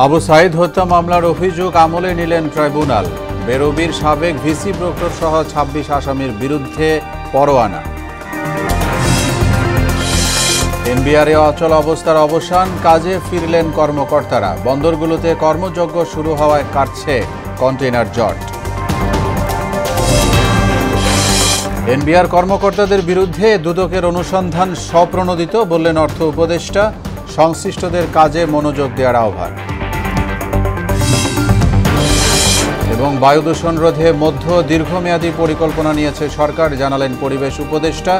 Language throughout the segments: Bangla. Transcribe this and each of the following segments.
আবু সাইদ হত্যা মামলার অভিযোগ আমলে নিলেন ট্রাইব্যুনাল। বেরোবির সাবেক ভিসি প্রক্টর সহ ২৬ আসামির বিরুদ্ধে পরোয়ানা। এনবিআরে অচল অবস্থার অবসান, কাজে ফিরলেন কর্মকর্তারা। বন্দরগুলোতে কর্মযজ্ঞ শুরু হওয়ায় কাটছে কন্টেইনার জট। এনবিআর কর্মকর্তাদের বিরুদ্ধে দুদকের অনুসন্ধান স্বপ্রণোদিত, বললেন অর্থ উপদেষ্টা। সংশ্লিষ্টদের কাজে মনোযোগ দেওয়ার আহ্বান। এবং বায়ু দূষণ রোধে মধ্য দীর্ঘমেয়াদী পরিকল্পনা নিয়েছে সরকার, জানালেন পরিবেশ উপদেষ্টা।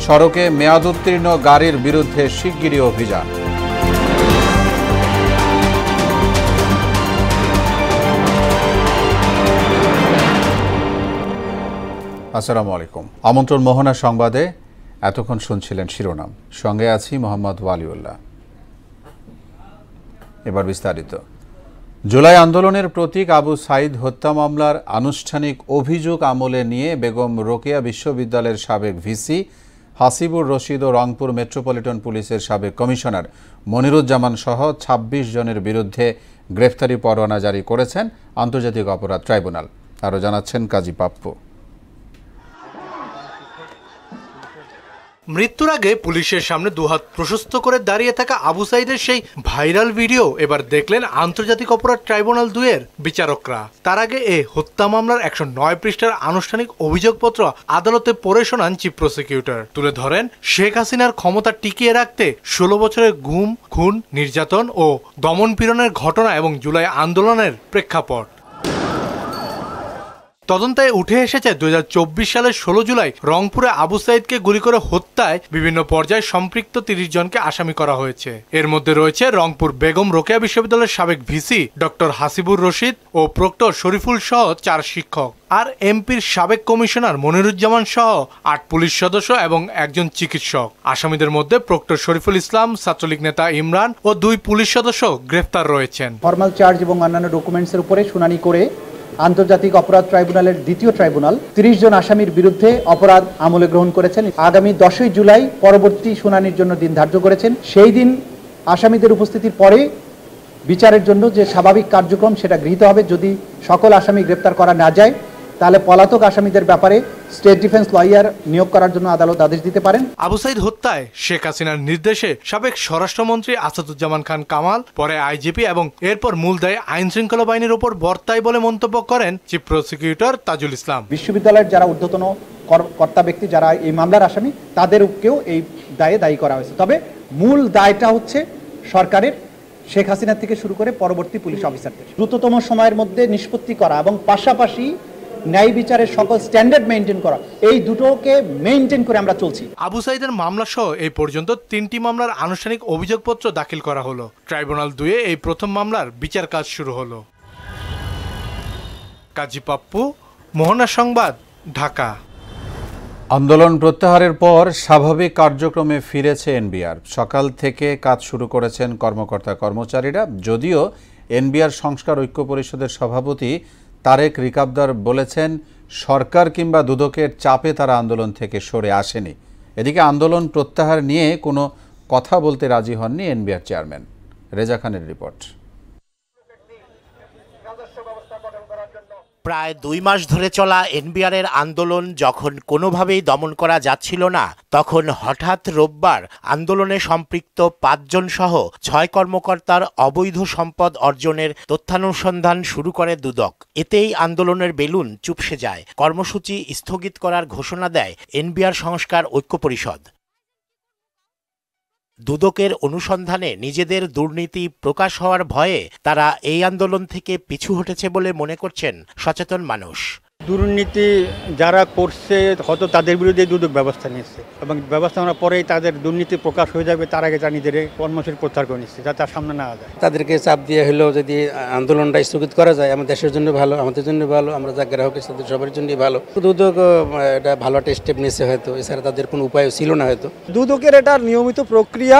সড়কে মেয়াদ উত্তীর্ণ গাড়ির বিরুদ্ধে শিগগিরই অভিযান। আসসালামু আলাইকুম। আমন্ত্রণ মোহনা সংবাদে। এতক্ষণ শুনছিলেন শিরোনাম, সঙ্গে আছি মোহাম্মদ ওয়ালিউল্লাহ। এবার বিস্তারিত। জুলাই আন্দোলনের প্রতীক আবু সাইদ হত্যা মামলার আনুষ্ঠানিক অভিযোগ আমলে নিয়ে বেগম রোকেয়া বিশ্ববিদ্যালয়ের সাবেক ভিসি হাসিবুর রশিদ ও রংপুর মেট্রোপলিটন পুলিশের সাবেক কমিশনার মনিরুজ্জামান সহ ২৬ জনের বিরুদ্ধে গ্রেফতারি পরোয়ানা জারি করেছেন আন্তর্জাতিক অপরাধ ট্রাইব্যুনাল। আরও জানাচ্ছেন কাজী পাপ্পু। মৃত্যুর আগে পুলিশের সামনে দুহাত প্রশস্ত করে দাঁড়িয়ে থাকা আবু সাইদের সেই ভাইরাল ভিডিও এবার দেখলেন আন্তর্জাতিক অপরাধ ট্রাইব্যুনাল ২-এর বিচারকরা। তার আগে এই হত্যা মামলার ১০৯ পৃষ্ঠার আনুষ্ঠানিক অভিযোগপত্র আদালতে পড়ে শোনান চিফ প্রসিকিউটর। তুলে ধরেন শেখ হাসিনার ক্ষমতা টিকিয়ে রাখতে ১৬ বছরের গুম, খুন, নির্যাতন ও দমন-পীড়নের ঘটনা এবং জুলাই আন্দোলনের প্রেক্ষাপট। তদন্তে উঠে এসেছে ২০২৪ সালের ১৬ জুলাই রংপুরে আবু সাইদকে গুলি করে হত্যায় বিভিন্ন পর্যায়ে সম্পৃক্ত ৩০ জনকে আসামি করা হয়েছে। এর মধ্যে রয়েছে রংপুর বেগম রোকেয়া বিশ্ববিদ্যালয়ের সাবেক ভিসি ডক্টর হাসিবুর রশিদ ও প্রক্টর শরীফুল সহ ৪ শিক্ষক, আর এমপির সাবেক কমিশনার মনিরুজ্জামান সহ ৮ পুলিশ সদস্য এবং একজন চিকিৎসক। আসামিদের মধ্যে প্রক্টর শরীফুল ইসলাম, ছাত্রলীগ নেতা ইমরান ও ২ পুলিশ সদস্য গ্রেফতার রয়েছেন। ফরমাল চার্জ এবং অন্যান্য ডকুমেন্টসের উপরে শুনানি করে আন্তর্জাতিক অপরাধ ট্রাইব্যুনালের দ্বিতীয় ট্রাইব্যুনাল ৩০ জন আসামির বিরুদ্ধে অপরাধ আমলে গ্রহণ করেছেন। আগামী ১০ই জুলাই পরবর্তী শুনানির জন্য দিন ধার্য করেছেন। সেই দিন আসামিদের উপস্থিতির পরে বিচারের জন্য যে স্বাভাবিক কার্যক্রম সেটা গৃহীত হবে। যদি সকল আসামি গ্রেপ্তার করা না যায় তাহলে পলাতক আসামিদের ব্যাপারে স্টেট ডিফেন্স লয়ার নিয়োগ করার জন্য আদালত আদেশ দিতে পারেন। আবু সাইদ হত্যায় শেখ হাসিনার নির্দেশে সাবেক স্বরাষ্ট্রমন্ত্রী আসাদুজ্জামান খান কামাল, পরে আইজিপি এবং এরপর মূল দায় আইন শৃঙ্খলা বাহিনীর উপর বর্তায় বলে মন্তব্য করেন চিফ প্রসিকিউটর তাজুল ইসলাম। বিশ্ববিদ্যালয়ের যারা ঊর্ধ্বতন কর্তা ব্যক্তি যারা এই মামলার আসামি তাদেরকেও এই দায়ে দায়ী করা হয়েছে। তবে মূল দায়টা হচ্ছে সরকারের, শেখ হাসিনা থেকে শুরু করে পরবর্তী পুলিশ অফিসারদের। দ্রুততম সময়ের মধ্যে নিষ্পত্তি করা এবং পাশাপাশি ন্যায় বিচারের সকল স্ট্যান্ডার্ড মেইনটেইন করা, এই দুটোকে মেইনটেইন করে আমরা চলছি। আবু সাইদের মামলা সহ এই পর্যন্ত ৩টি মামলার আনুষ্ঠানিক অভিযোগপত্র দাখিল করা হলো। ট্রাইব্যুনাল ২-এ এই প্রথম মামলার বিচার কাজ শুরু হলো। কাজী পাপ্পু, মোহনা সংবাদ, ঢাকা। আন্দোলন প্রত্যাহারের পর স্বাভাবিক কার্যক্রমে ফিরেছে এনবিআর। সকাল থেকে কাজ শুরু করেছেন কর্মকর্তা কর্মচারীরা। যদিও এনবিআর সংস্কার ঐক্য পরিষদের সভাপতি তারেক রিকাবদার বলেছেন, সরকার কিংবা দুদকের চাপে তারা আন্দোলন থেকে সরে আসেনি। এদিকে আন্দোলন প্রত্যাহার নিয়ে কোনো কথা বলতে রাজি হননি এনবিআর চেয়ারম্যান। রেজা খানের রিপোর্ট। প্রায় ২ মাস ধরে চলা এনবিআরের আন্দোলন যখন কোনোভাবেই দমন করা যাচ্ছিল না, তখন হঠাৎ রোববার আন্দোলনে সম্পৃক্ত ৫ জন সহ ৬ কর্মকর্তার অবৈধ সম্পদ অর্জনের তথ্যানুসন্ধান শুরু করে দুদক। এতেই আন্দোলনের বেলুন চুপসে যায়। কর্মসূচি স্থগিত করার ঘোষণা দেয় এনবিআর সংস্কার ঐক্য পরিষদ। দুদকের অনুসন্ধানে নিজেদের দুর্নীতি প্রকাশ হওয়ার ভয়ে তারা এই আন্দোলন থেকে পিছু হটেছে বলে মনে করছেন সচেতন মানুষ। দুর্নীতি যারা করছে হয়তো তাদের বিরুদ্ধে দুদক ব্যবস্থা নিয়েছে এবং ব্যবস্থা নেওয়ার পরেই তাদের দুর্নীতি প্রকাশ হয়ে যাবে, তার আগে যা নিজেদের কর্মসূচি প্রত্যাহার করে নিচ্ছে, যাতে আর সামনে না যায়। তাদেরকে চাপ দিয়ে হলেও যদি আন্দোলনটা স্থগিত করা যায়, আমার দেশের জন্য ভালো, আমাদের জন্য ভালো, আমরা যা গ্রাহক তাদের সবার জন্যই ভালো। দুদক এটা ভালো একটা স্টেপ নিয়েছে হয়তো, এছাড়া তাদের কোনো উপায় ছিল না হয়তো। দুদকের এটা নিয়মিত প্রক্রিয়া,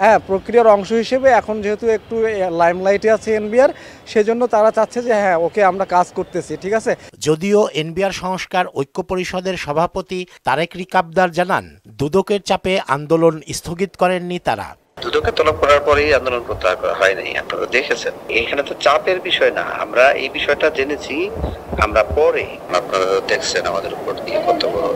হ্যাঁ, প্রক্রিয়ার অংশ হিসেবে এখন যেহেতু একটু লাইমলাইটে আছে এনবিআর, সেজন্য তারা চাচ্ছে যে হ্যাঁ ওকে আমরা কাজ করতেছি, ঠিক আছে। যদিও এনবিআর সংস্কার ঐক্য পরিষদের সভাপতি তারেক রিকাবদার জানান, দুদকের চাপে আন্দোলন স্থগিত করেননি তারা। দুদকে তলব করার পরেই আন্দোলন প্রত্যাহার করা হয় নাই, আপনারা দেখেছেন। এখানে তো চাপের বিষয় না, আমরা এই বিষয়টা জেনেছি আমরা পরে, আপনারা দেখছেন আমাদের উপর দিয়ে কত বড়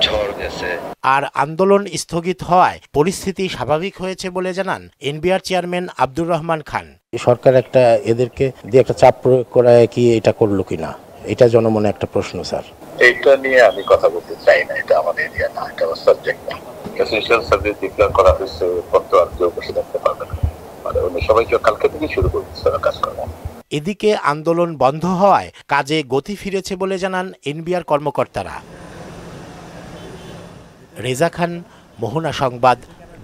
ঝড় গেছে। আর আন্দোলন স্থগিত হওয়ায় পরিস্থিতি স্বাভাবিক হয়েছে বলে জানান এনবিআর চেয়ারম্যান আব্দুর রহমান খান। সরকার একটা এদেরকে দিয়ে একটা চাপ প্রয়োগ করায় কি এটা করলো কিনা, এটা জনমনে একটা প্রশ্ন স্যার। এটা নিয়ে আমি কথা বলতে চাই না, এটা আমাদের এরিয়া না, এটা আমার সাবজেক্ট না। এসেনশিয়াল সার্ভিস ডিক্লেয়ার করা হয়েছে, কত আর কেউ বসে থাকতে পারবে না, মানে উনি সবাইকে কালকে থেকে শুরু করছে কাজ করা। এদিকে আন্দোলন বন্ধ হওয়ায় কাজে গতি ফিরেছে বলে জানান এনবিআর কর্মকর্তারা। রেজা খান, মোহনা সংবাদ,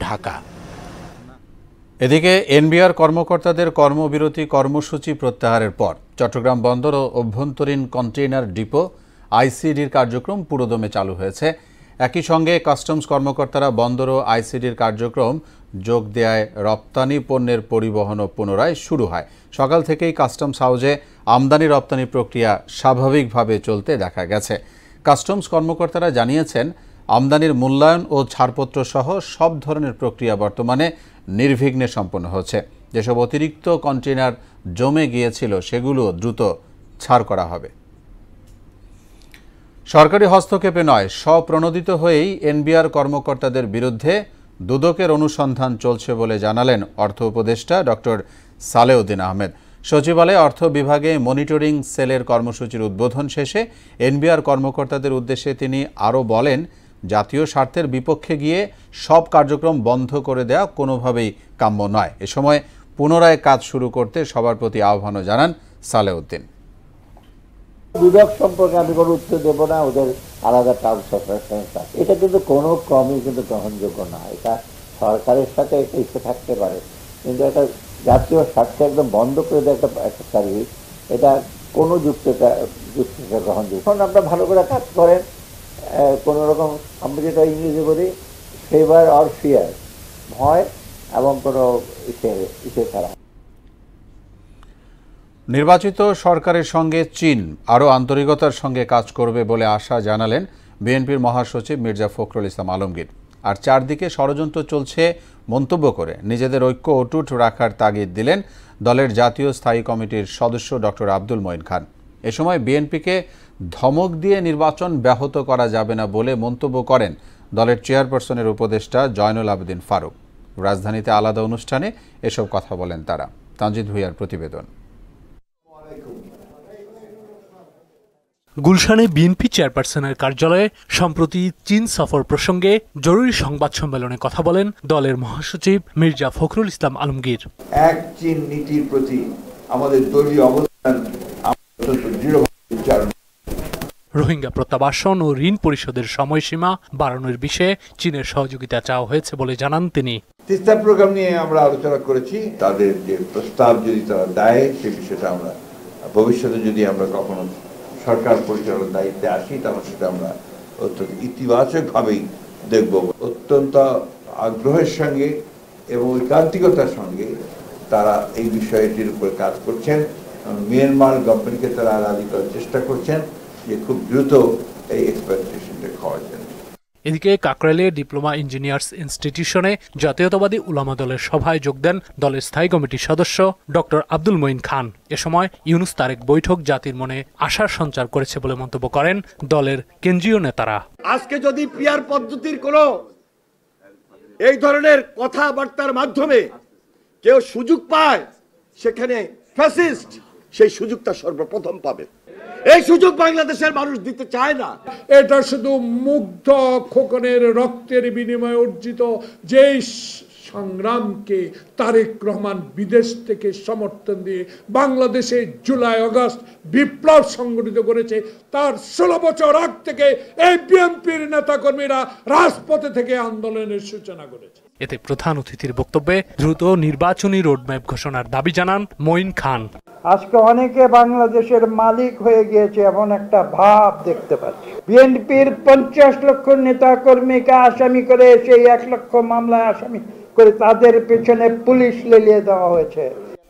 ঢাকা। এদিকে এনবিআর কর্মকর্তাদের কর্মবিরতি কর্মসূচি প্রত্যাহারের পর চট্টগ্রাম বন্দর ও অভ্যন্তরীণ কন্টেইনার ডিপো আইসিডির কার্যক্রম পুরোদমে চালু হয়েছে। একই সঙ্গে কাস্টমস কর্মকর্তারা বন্দর ও আইসিডির কার্যক্রম যোগ দেয়ায় রপ্তানি পণ্যের পরিবহনও পুনরায় শুরু হয়। সকাল থেকেই কাস্টমস হাউজে আমদানি রপ্তানি প্রক্রিয়া স্বাভাবিকভাবে চলতে দেখা গেছে। কাস্টমস কর্মকর্তারা জানিয়েছেন, আমদানির মূল্যায়ন ও ছাড়পত্র সহ সব ধরনের প্রক্রিয়া বর্তমানে নির্বিঘ্নে সম্পন্ন হচ্ছে। যেসব অতিরিক্ত কন্টেইনার জমে গিয়েছিল সেগুলো দ্রুত ছাড় করা হবে। সরকারি হস্তক্ষেপে নয়, স্বপ্রণোদিত হয়েই এনবিআর কর্মকর্তাদের বিরুদ্ধে দুদকের অনুসন্ধান চলছে বলে জানালেন অর্থ উপদেষ্টা ডক্টর সালেউদ্দিন আহমেদ। সচিবালয়ে অর্থ বিভাগে মনিটরিং সেলের কর্মসূচির উদ্বোধন শেষে এনবিআর কর্মকর্তাদের উদ্দেশ্যে তিনি আরও বলেন, জাতীয় স্বার্থের বিপক্ষে গিয়ে সব কার্যক্রম বন্ধ করে দেওয়া কোনোভাবেই কাম্য নয়। এ সময় পুনরায় কাজ শুরু করতে সবার প্রতি আহ্বানও জানান সালেউদ্দিন। দুদক সম্পর্কে আমি কোনো উত্তর দেব না, ওদের আলাদা টার্মস অফ রেফারেন্স আছে। এটা কিন্তু কোনো ক্রমেই কিন্তু গ্রহণযোগ্য না। এটা সরকারের সাথে এসে থাকতে পারে, কিন্তু একটা জাতীয় স্বার্থে একদম বন্ধ করে দেওয়া একটা সার্ভিস, এটা কোনো যুক্তিটা গ্রহণযোগ্য। এখন আপনারা ভালো করে কাজ করেন, কোনো রকম আমরা যেটা ইংরেজি বলি ফেভার অর ফিয়ার, ভয় এবং কোনো ইসে ছাড়া। নির্বাচিত সরকারের সঙ্গে চীন আরও আন্তরিকতার সঙ্গে কাজ করবে বলে আশা জানালেন বিএনপির মহাসচিব মির্জা ফখরুল ইসলাম আলমগীর। আর চারদিকে ষড়যন্ত্র চলছে মন্তব্য করে নিজেদের ঐক্য অটুট রাখার তাগিদ দিলেন দলের জাতীয় স্থায়ী কমিটির সদস্য ডক্টর আব্দুল মঈন খান। এ সময় বিএনপিকে ধমক দিয়ে নির্বাচন ব্যাহত করা যাবে না বলে মন্তব্য করেন দলের চেয়ারপারসনের উপদেষ্টা জয়নুল আবেদিন ফারুক। রাজধানীতে আলাদা অনুষ্ঠানে এসব কথা বলেন তারা। তানজিদ ভুঁইয়ার প্রতিবেদন। গুলশানে বিএনপি চেয়ারপারসনের কার্যালয়ে সম্প্রতি চীন সফর প্রসঙ্গে জরুরি সংবাদ সম্মেলনে কথা বলেন দলের মহাসচিব মির্জা ফখরুল ইসলাম আলমগীর। এক চীন নীতির প্রতি আমাদের দলীয় অবস্থান রোহিঙ্গা প্রত্যাবাসন ও ঋণ পরিশোধের সময়সীমা বাড়ানোর বিষয়ে চীনের সহযোগিতা চাওয়া হয়েছে বলে জানান তিনি। তিস্তা প্রোগ্রাম নিয়ে আমরা আলোচনা করেছি, তাদের যে প্রস্তাব যদি তারা দেয় সে বিষয়টা আমরা ভবিষ্যতে যদি আমরা কখনো সরকার পরিচালনার দায়িত্বে আসি তাহলে সেটা আমরা অত্যন্ত ইতিবাচকভাবেই দেখব। অত্যন্ত আগ্রহের সঙ্গে এবং ঐকান্তিকতার সঙ্গে তারা এই বিষয়টির উপর কাজ করছেন। মিয়ানমার গভর্নমেন্টকে তারা রাজি করার চেষ্টা করছেন যে খুব দ্রুত এই এক্সপেক্টেশনটা খাওয়ার জন্য। এদিকে কাকরাইলে ডিপ্লোমা ইঞ্জিনিয়ার্স ইনস্টিটিউশনে জাতীয়তাবাদী উলামা দলের সভায় যোগ দেন দলের স্থায়ী কমিটির সদস্য ডক্টর আব্দুল মঈন খান। এ সময় ইউনুস তারেক বৈঠক জাতির মনে আশার সঞ্চার করেছে বলে মন্তব্য করেন দলের কেন্দ্রীয় নেতারা। আজকে যদি পিআর পদ্ধতির কোন এই ধরনের কথাবার্তার মাধ্যমে কেউ সুযোগ পায়, সেখানে ফ্যাসিস্ট সেই সুযোগটা সর্বপ্রথম পাবে। এই সুযোগ বাংলাদেশের মানুষ দিতে চায় না। এটা শুধু মুগ্ধ খোকনের রক্তের বিনিময়ে অর্জিত যে সংগ্রামকে তারেক রহমান বিদেশ থেকে সমর্থন দিয়ে বাংলাদেশে জুলাই আগস্ট বিপ্লব সংগঠিত করেছে, তার 16 বছর আগ থেকে এই বিএনপির নেতাকর্মীরা রাজপথে থেকে আন্দোলনের সূচনা করেছে। এতে প্রধান অতিথির বক্তব্যে দ্রুত নির্বাচনী রোডম্যাপ ঘোষণার দাবি জানান মঈন খান। আজকে অনেকে বাংলাদেশের মালিক হয়ে গিয়েছে এমন একটা ভাব দেখতে পাচ্ছি। বিএনপির 50 লক্ষ নেতা কর্মীকে আসামি করে সেই 1 লক্ষ মামলায় আসামি করে তাদের পেছনে পুলিশ লেলিয়ে দেওয়া হয়েছে।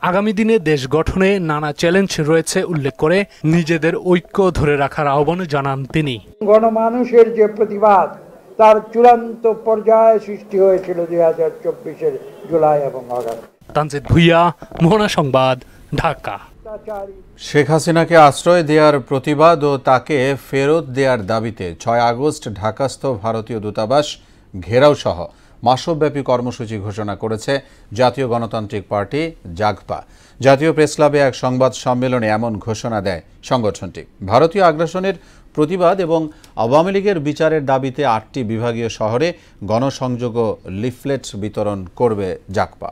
আগামী দিনে দেশ গঠনে নানা চ্যালেঞ্জ রয়েছে উল্লেখ করে নিজেদের ঐক্য ধরে রাখার আহ্বান জানান তিনি। গণমানুষের যে প্রতিবাদ তার চূড়ান্ত পর্যায়ে সৃষ্টি হয়েছিল 2024-এর জুলাই এবং আগস্ট। তানজিদ ভুইয়া, মোহনা সংবাদ, ঢাকা। শেখ হাসিনাকে আশ্রয় দেওয়ার প্রতিবাদ ও তাকে ফেরত দেওয়ার দাবিতে 6 আগস্ট ঢাকাস্থ ভারতীয় দূতাবাস ঘেরাও সহ মাসব্যাপী কর্মসূচি ঘোষণা করেছে জাতীয় গণতান্ত্রিক পার্টি জাগপা। জাতীয় প্রেসক্লাবে এক সংবাদ সম্মেলনে এমন ঘোষণা দেয় সংগঠনটি। ভারতীয় আগ্রাসনের প্রতিবাদ এবং আওয়ামী লীগের বিচারের দাবিতে 8টি বিভাগীয় শহরে গণসংযোগ ও লিফলেট বিতরণ করবে জাগপা।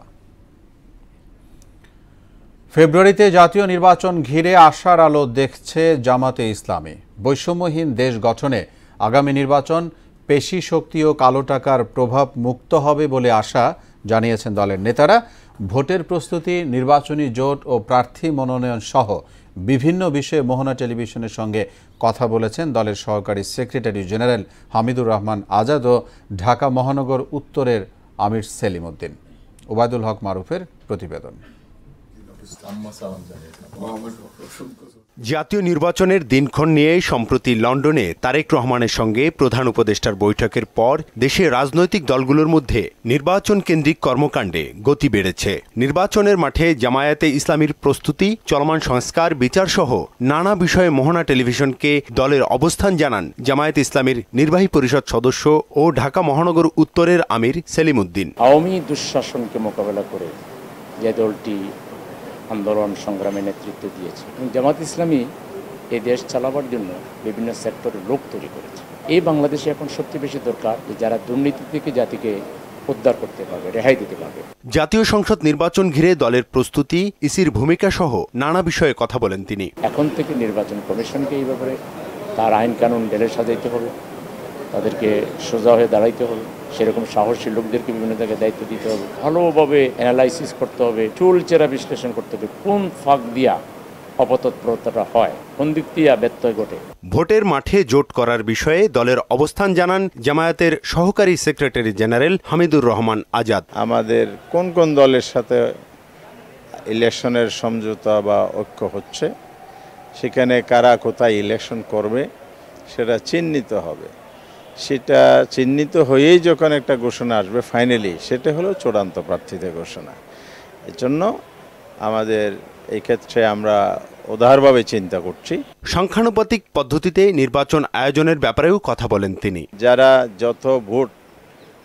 ফেব্রুয়ারিতে জাতীয় নির্বাচন ঘিরে আশার আলো দেখছে জামাতে ইসলামী। বৈষম্যহীন দেশ গঠনে আগামী নির্বাচন পেশি শক্তি ও কালো টাকার প্রভাব মুক্ত হবে বলে আশা জানিয়েছেন দলের নেতারা। ভোটের প্রস্তুতি, নির্বাচনী জোট ও প্রার্থী মনোনয়ন সহ বিভিন্ন বিষয়ে মোহনা টেলিভিশনের সঙ্গে কথা বলেছেন দলের সহকারী সেক্রেটারি জেনারেল হামিদুর রহমান আজাদ ও ঢাকা মহানগর উত্তরের আমির সেলিম উদ্দিন। ওবায়দুল হক মারুফের প্রতিবেদন। জাতীয় নির্বাচনের দিনক্ষণ নিয়ে সম্প্রতি লন্ডনে তারেক রহমানের সঙ্গে প্রধান উপদেষ্টার বৈঠকের পর দেশের রাজনৈতিক দলগুলোর মধ্যে নির্বাচন কেন্দ্রিক কর্মকাণ্ডে গতি বেড়েছে। নির্বাচনের মাঠে জামায়াতে ইসলামীর প্রস্তুতি, চলমান সংস্কার, বিচার সহ নানা বিষয়ে মোহনা টেলিভিশনকে দলের অবস্থান জানান জামায়াতে ইসলামীর নির্বাহী পরিষদ সদস্য ও ঢাকা মহানগর উত্তরের আমির সেলিম উদ্দিন। আওয়ামী দুঃশাসনকে মোকাবেলা করে যে দলটি আন্দোলন সংগ্রামে নেতৃত্ব দিয়েছে এবং জামাত ইসলামী এই দেশ চালাবার জন্য বিভিন্ন সেক্টরের লোক তৈরি করেছে। এই বাংলাদেশে এখন সবচেয়ে বেশি দরকার যে যারা দুর্নীতি থেকে জাতিকে উদ্ধার করতে পারবে, রেহাই দিতে পারবে। জাতীয় সংসদ নির্বাচন ঘিরে দলের প্রস্তুতি, ইসির ভূমিকা সহ নানা বিষয়ে কথা বলেন তিনি। এখন থেকে নির্বাচন কমিশনকে এই ব্যাপারে তার আইন কানুন ঢেলে সাজাইতে হবে, তাদেরকে সোজা হয়ে দাঁড়াইতে হবে, সেরকম সাহসী লোকদেরকে বিভিন্ন জায়গায় দায়িত্ব দিতে হবে, ভালোভাবে অ্যানালাইসিস করতে হবে, চুলচেরা বিশ্লেষণ করতে হবে, কোন ফাঁক দিয়া অপতৎপরতাটা হয়, কোন দিক দিয়ে ব্যত্যয় ঘটে। ভোটের মাঠে জোট করার বিষয়ে দলের অবস্থান জানান জামায়াতের সহকারী সেক্রেটারি জেনারেল হামিদুর রহমান আজাদ। আমাদের কোন কোন দলের সাথে ইলেকশনের সমঝোতা বা ঐক্য হচ্ছে, সেখানে কারা কোথায় ইলেকশন করবে সেটা চিহ্নিত হবে। সেটা চিহ্নিত হয়েই যখন একটা ঘোষণা আসবে ফাইনালি, সেটা হলো চূড়ান্ত প্রার্থীদের ঘোষণা। এর জন্য আমাদের এই ক্ষেত্রে আমরা উদারভাবে চিন্তা করছি। সংখ্যানুপাতিক পদ্ধতিতে নির্বাচন আয়োজনের ব্যাপারেও কথা বলেন তিনি। যারা যত ভোট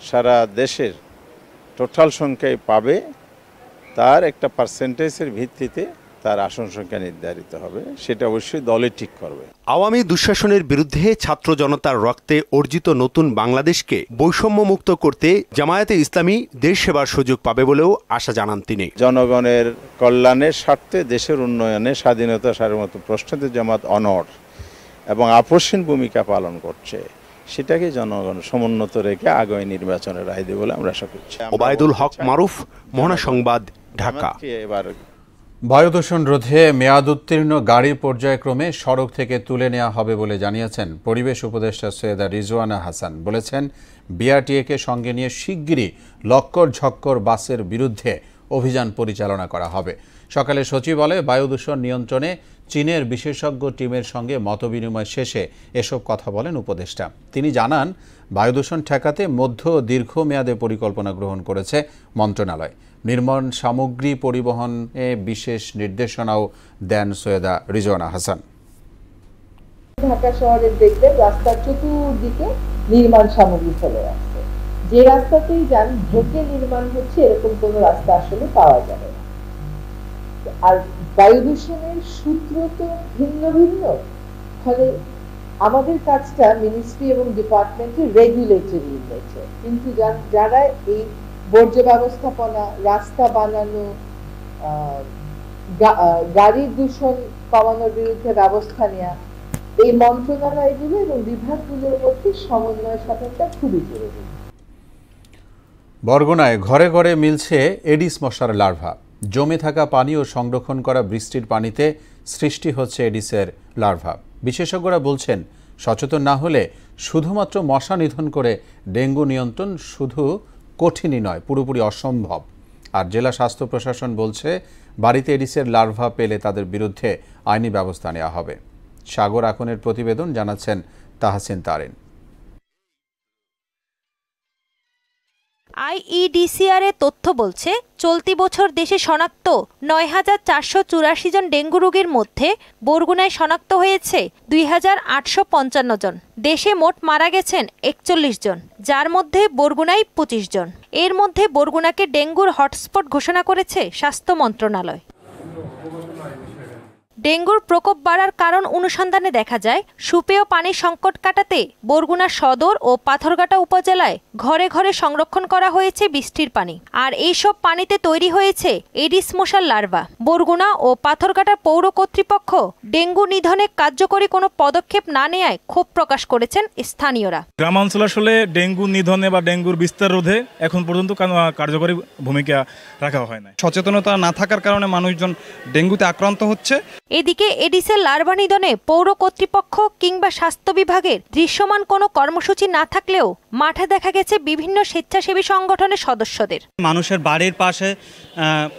সারা দেশের টোটাল সংখ্যায় পাবে তার একটা পার্সেন্টেজের ভিত্তিতে তার আসন সংখ্যা নির্ধারিত হবে, সেটা অবশ্যই দলে ঠিক করবে। আওয়ামী দুঃশাসনের বিরুদ্ধে ছাত্র জনতার রক্তে অর্জিত নতুন বাংলাদেশকে বৈষম্য মুক্ত করতে জামায়াতে ইসলামী দেশ সেবার সুযোগ পাবে বলেও আশা জানান তিনি। জনগণের কল্যাণের স্বার্থে, দেশের উন্নয়নে, স্বাধীনতা সার্বভৌমত্ব প্রশ্নতে জামাত অনড় এবং আপসহীন ভূমিকা পালন করছে, সেটাকে জনগণ সমুন্নত রেখে আগামী নির্বাচনের রায় দেবে বলে আমরা আশা করছি। ওবায়দুল হক মারুফ, মোহনা সংবাদ, ঢাকা। বায়ু দূষণ রোধে মেয়াদ উত্তীর্ণ গাড়ি পর্যায়ক্রমে সড়ক থেকে তুলে নেওয়া হবে বলে জানিয়েছেন পরিবেশ উপদেষ্টা সৈয়দা রিজওয়ানা হাসান। বলেছেন, বিআরটিএকে সঙ্গে নিয়ে শিগগিরই লক্কর ঝক্কর বাসের বিরুদ্ধে অভিযান পরিচালনা করা হবে। সকালে সচিবালয়ে বায়ু দূষণ নিয়ন্ত্রণে চীনের বিশেষজ্ঞ টিমের সঙ্গে মতবিনিময় শেষে এসব কথা বলেন উপদেষ্টা। তিনি জানান, বায়ু দূষণ ঠেকাতে মধ্য ও দীর্ঘমেয়াদে পরিকল্পনা গ্রহণ করেছে মন্ত্রণালয়। নির্মাণ সামগ্রী পরিবহনে বিশেষ নির্দেশনাও দেন সৈয়দা রিজওয়ানা হাসান। ঢাকা শহরের দেখবেন রাস্তার চতুর্দিকে নির্মাণ সামগ্রী ফেলে রাখছে। যে রাস্তাতেই যান ঢেকে নির্মাণ হচ্ছে এরকম কোন রাস্তা আসলে পাওয়া যাবে না। আর বায়ু দূষণের সূত্র তো ভিন্ন ভিন্ন, ফলে আমাদের কাজটা মিনিস্ট্রি এবং ডিপার্টমেন্টের রেগুলেটরি নেচার, কিন্তু যারা এই বর্জ্য ব্যবস্থাপনা, রাস্তা বানানো, গাড়ির দূষণ কমানোর বিরুদ্ধে ব্যবস্থা নেওয়া, এই মন্ত্রণালয়গুলো এবং বিভাগগুলোর মধ্যে সমন্বয় সাধনটা খুবই জরুরি। বরগুনায় ঘরে ঘরে মিলছে এডিস মশার লার্ভা। জমে থাকা পানি ও সংরক্ষণ করা বৃষ্টির পানিতে সৃষ্টি হচ্ছে এডিসের লার্ভা। বিশেষজ্ঞরা বলছেন, সচেতন না হলে শুধুমাত্র মশা নিধন করে ডেঙ্গু নিয়ন্ত্রণ শুধু কঠিনই নয়, পুরোপুরি অসম্ভব। আর জেলা স্বাস্থ্য প্রশাসন বলছে, বাড়িতে এডিসের লার্ভা পেলে তাদের বিরুদ্ধে আইনি ব্যবস্থা নেওয়া হবে। সাগর আকনের প্রতিবেদন, জানাচ্ছেন তাহসিন তারিন। আইইডিসিআর এর তথ্য বলছে চলতি বছর দেশে শনাক্ত ৯,৪৮৪ জন ডেঙ্গু রোগীর মধ্যে বরগুনায় শনাক্ত হয়েছে ২,৮৫৫ জন। দেশে মোট মারা গেছেন ৪১ জন, যার মধ্যে বরগুনায় ২৫ জন। এর মধ্যে বরগুনাকে ডেঙ্গুর হটস্পট ঘোষণা করেছে স্বাস্থ্য মন্ত্রণালয়। ডেঙ্গুর প্রকোপ বাড়ার কারণ অনুসন্ধানে দেখা যায় সুপেয় পানির সংকট কাটাতে বরগুনা সদর ও পাথরঘাটা উপজেলায় ঘরে ঘরে সংরক্ষণ করা হয়েছে বৃষ্টির পানি। আর এইসব পানিতে তৈরি হয়েছে এডিস মশার লার্ভা। বরগুনা ও পাথরঘাটা পৌর কর্তৃপক্ষ ডেঙ্গু নিধনে কার্যকরী কোনো পদক্ষেপ না নেওয়ায় ক্ষোভ প্রকাশ করেছেন স্থানীয়রা। গ্রামাঞ্চলে আসলে ডেঙ্গু নিধনে বা ডেঙ্গুর বিস্তার রোধে এখন পর্যন্ত কার্যকরী ভূমিকা রাখা হয় না। সচেতনতা না থাকার কারণে মানুষজন ডেঙ্গুতে আক্রান্ত হচ্ছে। এদিকে এডিসের লার্ভা নিধনে পৌর কর্তৃপক্ষ কিংবা স্বাস্থ্য বিভাগের দৃশ্যমান কোনো কর্মসূচি না থাকলেও মাঠে দেখা গেছে বিভিন্ন স্বেচ্ছাসেবী সংগঠনের সদস্যদের। মানুষের বাড়ির পাশে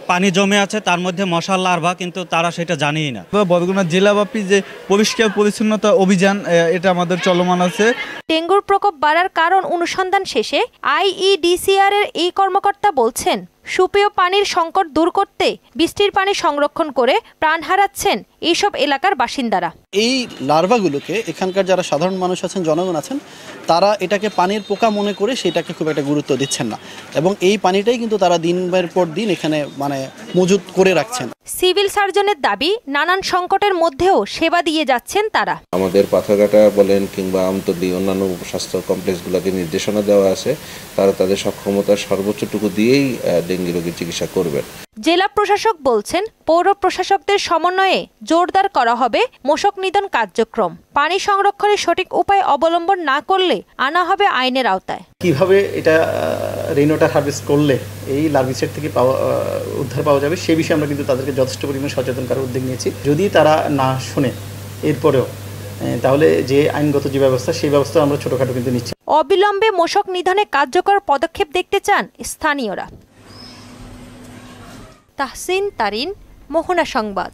পানি জমে আছে, তার মধ্যে মশার লার্ভা, কিন্তু তারা সেটা জানেই না। বরগুনা জেলাব্যাপী যে পরিষ্কার পরিচ্ছন্নতা অভিযান, এটা আমাদের চলমান আছে। ডেঙ্গুর প্রকোপ বাড়ার কারণ অনুসন্ধান শেষে আইইডিসিআর এর এই কর্মকর্তা বলছেন সুপেয় পানির সংকট দূর করতে বৃষ্টির পানি সংরক্ষণ করে প্রাণ হারাচ্ছেন এইসব এলাকার বাসিন্দারা। এই লার্ভাগুলোকে এখানকার যারা সাধারণ মানুষ আছেন, জনগণ আছেন, তারা এটাকে পানির পোকা মনে করে সেটাকে খুব একটা গুরুত্ব দিচ্ছেন না, এবং এই পানিটাই কিন্তু তারা দিনের পর দিন এখানে মজুত করে রাখছেন। সিভিল সার্জনের দাবি নানান সংকটের মধ্যেও সেবা দিয়ে যাচ্ছেন তারা। আমাদের পাথরঘাটা বলেন কিংবা আমতলী অন্যান্য স্বাস্থ্য কমপ্লেক্সগুলোকে নির্দেশনা দেওয়া আছে, তারা তাদের সক্ষমতার সর্বোচ্চটুকু দিয়েই ডেঙ্গি রোগীর চিকিৎসা করবেন। জেলা প্রশাসক বলছেন পৌর প্রশাসকদের সমন্বয়ে জোরদার করা হবে মশক নিধন কার্যক্রম। পানি সংরক্ষণের সঠিক উপায় অবলম্বন না করলে আনা হবে আইনের আওতায়। কিভাবে এটা রেইনওয়াটার হারভেস্ট করলে এই লার্ভিসেট থেকে উদ্ধার পাওয়া যাবে সে বিষয়ে আমরা কিন্তু তাদেরকে যথেষ্ট পরিমাণে সচেতন করার উদ্যোগ নিয়েছি। যদি তারা না শুনে এরপরেও, তাহলে যে আইনগত যে ব্যবস্থা, সেই ব্যবস্থা আমরা ছোটখাটো কিন্তু নিচ্ছি। অবিলম্বে মশক নিধনে কার্যকর পদক্ষেপ দেখতে চান স্থানীয়রা। তাহসিন তারিন, মোহনা সংবাদ।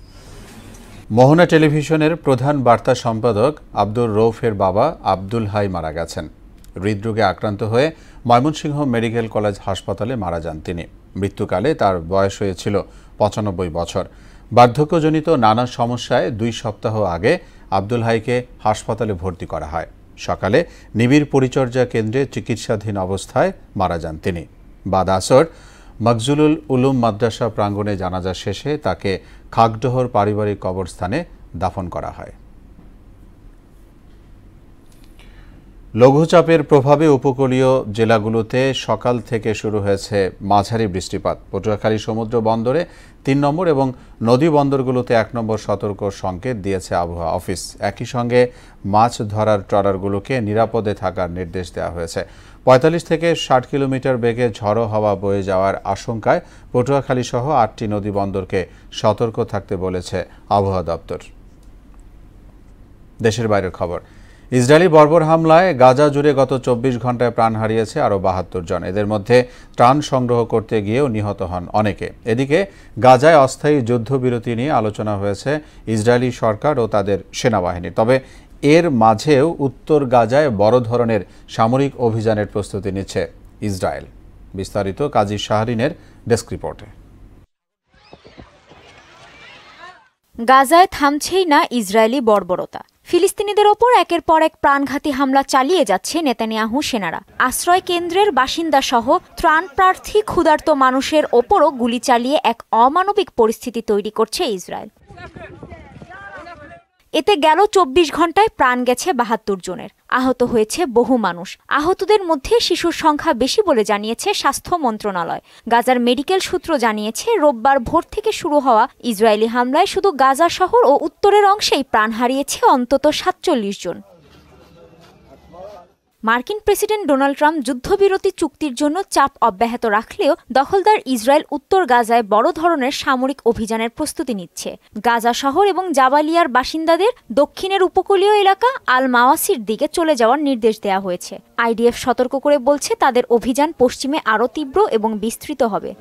মোহনা টেলিভিশনের প্রধান বার্তা সম্পাদক আব্দুর রৌফের বাবা আব্দুল হাই মারা গেছেন। হৃদরোগে আক্রান্ত হয়ে ময়মনসিংহ মেডিকেল কলেজ হাসপাতালে মারা যান তিনি। মৃত্যুকালে তার বয়স হয়েছিল ৯৫ বছর। বার্ধক্যজনিত নানা সমস্যায় ২ সপ্তাহ আগে আব্দুল হাইকে হাসপাতালে ভর্তি করা হয়। সকালে নিবিড় পরিচর্যা কেন্দ্রে চিকিৎসাধীন অবস্থায় মারা যান তিনি। বাদ আসর মকজুলুল উলুম মাদ্রাসা প্রাঙ্গণে জানাজা শেষে তাকে খাগডহর পারিবারিক কবরস্থানে দাফন করা হয়। লঘুচাপের প্রভাবে উপকূলীয় জেলাগুলোতে সকাল থেকে শুরু হয়েছে মাঝারি বৃষ্টিপাত। পটুয়াখালী সমুদ্র বন্দরে ৩ নম্বর এবং নদী বন্দরগুলোতে ১ নম্বর সতর্ক সংকেত দিয়েছে আবহাওয়া অফিস। একই সঙ্গে মাছ ধরার ট্রলারগুলোকে নিরাপদে থাকার নির্দেশ দেওয়া হয়েছে। ৪৫ থেকে ৬০ কিলোমিটার বেগে ঝড়ো হাওয়া বয়ে যাওয়ার আশঙ্কায় পটুয়াখালী সহ ৮টি নদী বন্দরকে সতর্ক থাকতে বলেছে আবহাওয়া দপ্তর। দেশের বাইরের খবর। ইসরায়েলি বর্বর হামলায় গাজা জুড়ে গত ২৪ ঘন্টায় প্রাণ হারিয়েছে আরও ৭২ জন। এদের মধ্যে ত্রাণ সংগ্রহ করতে গিয়েও নিহত হন অনেকে। এদিকে গাজায় অস্থায়ী যুদ্ধবিরতি নিয়ে আলোচনা হয়েছে ইসরায়েলি সরকার ও তাদের সেনাবাহিনী। তবে এর মাঝেও উত্তর গাজায় বড় ধরনের সামরিক অভিযানের প্রস্তুতি নিচ্ছে ইসরায়েল। বিস্তারিত কাজী শাহরিনের ডেস্ক রিপোর্টে। গাজায় থামছেই না ইসরায়েলি বর্বরতা। ফিলিস্তিনিদের ওপর একের পর এক প্রাণঘাতী হামলা চালিয়ে যাচ্ছে নেতানিয়াহু সেনারা। আশ্রয় কেন্দ্রের বাসিন্দা সহ ত্রাণপ্রার্থী ক্ষুধার্ত মানুষের ওপরও গুলি চালিয়ে এক অমানবিক পরিস্থিতি তৈরি করছে ইসরায়েল। এতে গেল ২৪ ঘন্টায় প্রাণ গেছে ৭২ জনের, আহত হয়েছে বহু মানুষ। আহতদের মধ্যে শিশুর সংখ্যা বেশি বলে জানিয়েছে স্বাস্থ্য মন্ত্রণালয়। গাজার মেডিকেল সূত্র জানিয়েছে রোববার ভোর থেকে শুরু হওয়া ইসরায়েলি হামলায় শুধু গাজা শহর ও উত্তরের অংশেই প্রাণ হারিয়েছে অন্তত ৪৭ জন। মার্কিন প্রেসিডেন্ট ডোনাল্ড ট্রাম্প যুদ্ধবিরতি চুক্তির জন্য চাপ অব্যাহত রাখলেও দখলদার ইসরায়েল উত্তর গাজায় বড় ধরনের সামরিক অভিযানের প্রস্তুতি নিচ্ছে। গাজা শহর এবং জাবালিয়ার বাসিন্দাদের দক্ষিণের উপকূলীয় এলাকা আল মাওয়াসির দিকে চলে যাওয়ার নির্দেশ দেওয়া হয়েছে। আইডিএফ সতর্ক করে বলছে তাদের অভিযান পশ্চিমে আরও তীব্র এবং বিস্তৃত হবে।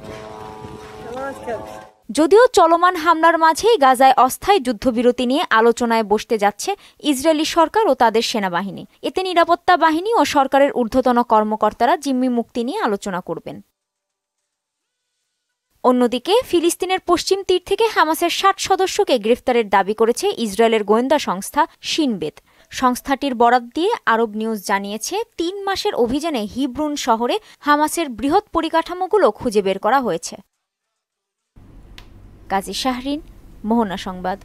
যদিও চলমান হামলার মাঝেই গাজায় অস্থায়ী যুদ্ধবিরতি নিয়ে আলোচনায় বসতে যাচ্ছে ইসরায়েলি সরকার ও তাদের সেনাবাহিনী। এতে নিরাপত্তা বাহিনী ও সরকারের ঊর্ধ্বতন কর্মকর্তারা জিম্মি মুক্তি নিয়ে আলোচনা করবেন। অন্যদিকে ফিলিস্তিনের পশ্চিম তীর থেকে হামাসের ৬০ সদস্যকে গ্রেফতারের দাবি করেছে ইসরায়েলের গোয়েন্দা সংস্থা শিন বেত। সংস্থাটির বরাত দিয়ে আরব নিউজ জানিয়েছে ৩ মাসের অভিযানে হিব্রুন শহরে হামাসের বৃহৎ পরিকাঠামোগুলো খুঁজে বের করা হয়েছে। কাজী শাহরিন, মোহনা সংবাদ।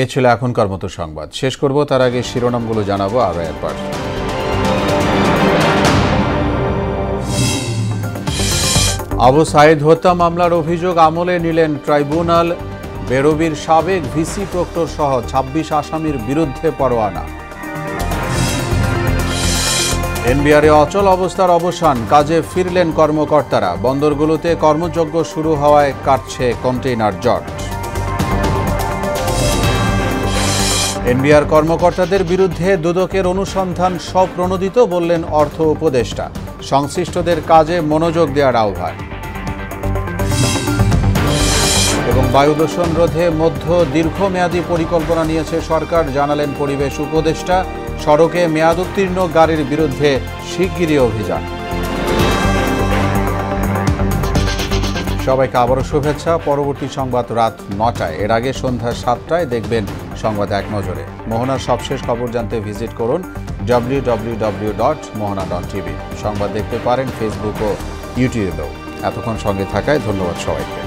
এ ছিল এখনকার মতো সংবাদ। শেষ করব তার আগে শিরোনামগুলো জানাবো আরও একবার। আবু সাইদ হত্যা মামলার অভিযোগ আমলে নিলেন ট্রাইব্যুনাল। বেরোবির সাবেক ভিসি প্রক্টর সহ ২৬ আসামির বিরুদ্ধে পরোয়ানা। এনবিআরে অচল অবস্থার অবসান, কাজে ফিরলেন কর্মকর্তারা। বন্দরগুলোতে কর্মযজ্ঞ শুরু হওয়ায় কাটছে কন্টেইনার জট। এনবিআর কর্মকর্তাদের বিরুদ্ধে দুদকের অনুসন্ধান স্বপ্রণোদিত বললেন অর্থ উপদেষ্টা। সংশ্লিষ্টদের কাজে মনোযোগ দেওয়ার আহ্বান। এবং বায়ু দূষণ রোধে দীর্ঘমেয়াদী পরিকল্পনা নিয়েছে সরকার, জানালেন পরিবেশ উপদেষ্টা। সড়কে মেয়াদ উত্তীর্ণ গাড়ির বিরুদ্ধে শিগগিরই অভিযান। সবাইকে আবারও শুভেচ্ছা। পরবর্তী সংবাদ রাত ৯টায়। এর আগে সন্ধ্যা ৭টায় দেখবেন সংবাদ এক নজরে। মোহনার সবশেষ খবর জানতে ভিজিট করুন www.mohana.tv। সংবাদ দেখতে পারেন ফেসবুক ও ইউটিউবেও। এতক্ষণ সঙ্গে থাকায় ধন্যবাদ সবাইকে।